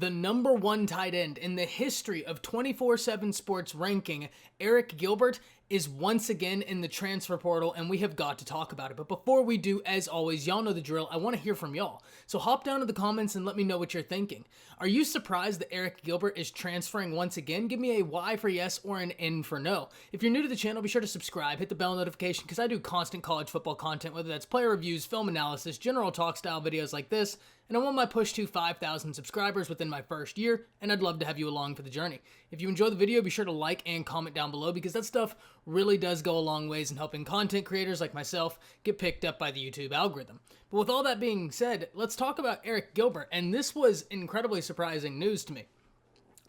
The number one tight end in the history of 24/7 Sports ranking, Arik Gilbert, is once again in the transfer portal, and we have got to talk about it. But before we do, as always, y'all know the drill. I want to hear from y'all. So hop down to the comments and let me know what you're thinking. Are you surprised that Arik Gilbert is transferring once again? Give me a Y for yes or an N for no. If you're new to the channel, be sure to subscribe, hit the bell notification, because I do constant college football content, whether that's player reviews, film analysis, general talk style videos like this, and I'm on my push to 5,000 subscribers within my first year, and I'd love to have you along for the journey. If you enjoy the video, be sure to like and comment down below, because that stuff really does go a long ways in helping content creators like myself get picked up by the YouTube algorithm. But with all that being said, let's talk about Arik Gilbert, and this was incredibly surprising news to me.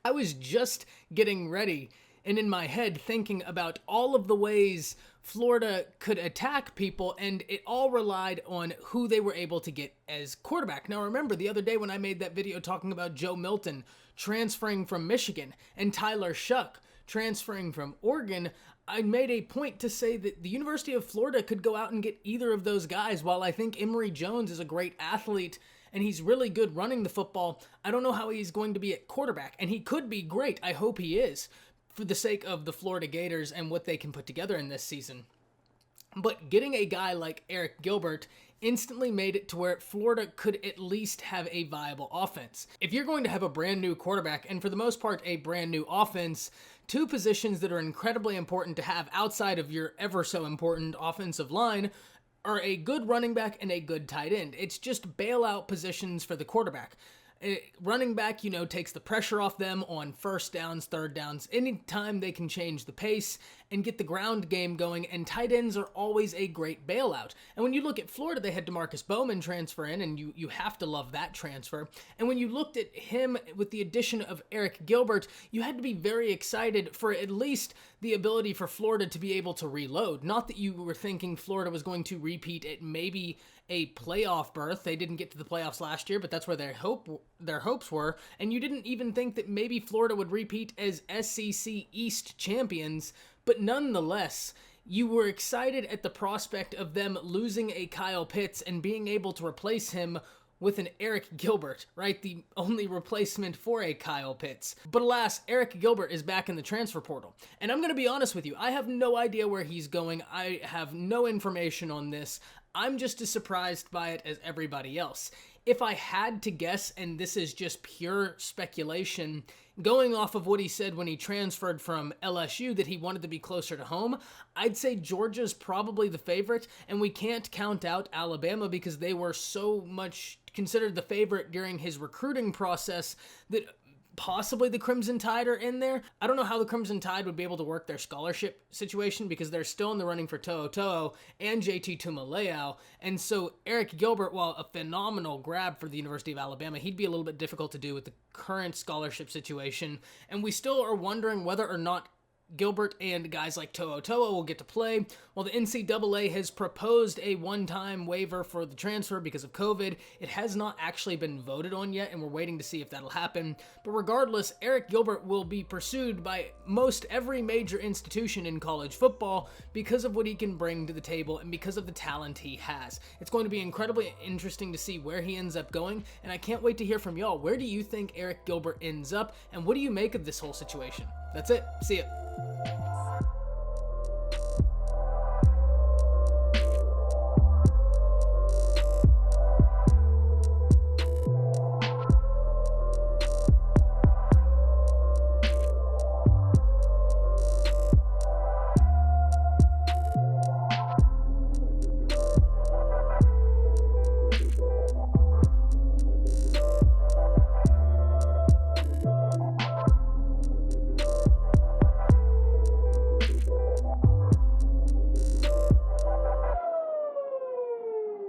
I was just getting ready and in my head thinking about all of the ways Florida could attack people, and it all relied on who they were able to get as quarterback. Now remember, the other day when I made that video talking about Joe Milton transferring from Michigan and Tyler Shuck transferring from Oregon, I made a point to say that the University of Florida could go out and get either of those guys. While I think Emory Jones is a great athlete and he's really good running the football, I don't know how he's going to be at quarterback, and he could be great. I hope he is, for the sake of the Florida Gators and what they can put together in this season. But getting a guy like Arik Gilbert instantly made it to where Florida could at least have a viable offense. If you're going to have a brand new quarterback, and for the most part a brand new offense, two positions that are incredibly important to have outside of your ever so important offensive line are a good running back and a good tight end. It's just bailout positions for the quarterback. Running back, takes the pressure off them on first downs, third downs, anytime they can change the pace and get the ground game going, and tight ends are always a great bailout. And when you look at Florida, they had DeMarcus Bowman transfer in, and you have to love that transfer. And when you looked at him with the addition of Arik Gilbert, you had to be very excited for at least the ability for Florida to be able to reload. Not that you were thinking Florida was going to repeat at maybe a playoff berth. They didn't get to the playoffs last year, but that's where their hopes were. And you didn't even think that maybe Florida would repeat as SEC East champions, but nonetheless, you were excited at the prospect of them losing a Kyle Pitts and being able to replace him with an Arik Gilbert, right? The only replacement for a Kyle Pitts. But alas, Arik Gilbert is back in the transfer portal. And I'm going to be honest with you, I have no idea where he's going. I have no information on this. I'm just as surprised by it as everybody else. If I had to guess, and this is just pure speculation, going off of what he said when he transferred from LSU that he wanted to be closer to home, I'd say Georgia's probably the favorite, and we can't count out Alabama because they were so much considered the favorite during his recruiting process that possibly the Crimson Tide are in there. I don't know how the Crimson Tide would be able to work their scholarship situation because they're still in the running for To'o and JT Tuimoloau. And so Arik Gilbert, while a phenomenal grab for the University of Alabama, he'd be a little bit difficult to do with the current scholarship situation. And we still are wondering whether or not Gilbert and guys like To'o will get to play. While the NCAA has proposed a one-time waiver for the transfer because of COVID, it has not actually been voted on yet, and we're waiting to see if that'll happen. But regardless, Arik Gilbert will be pursued by most every major institution in college football because of what he can bring to the table and because of the talent he has. It's going to be incredibly interesting to see where he ends up going, and I can't wait to hear from y'all. Where do you think Arik Gilbert ends up, and what do you make of this whole situation? That's it. See ya.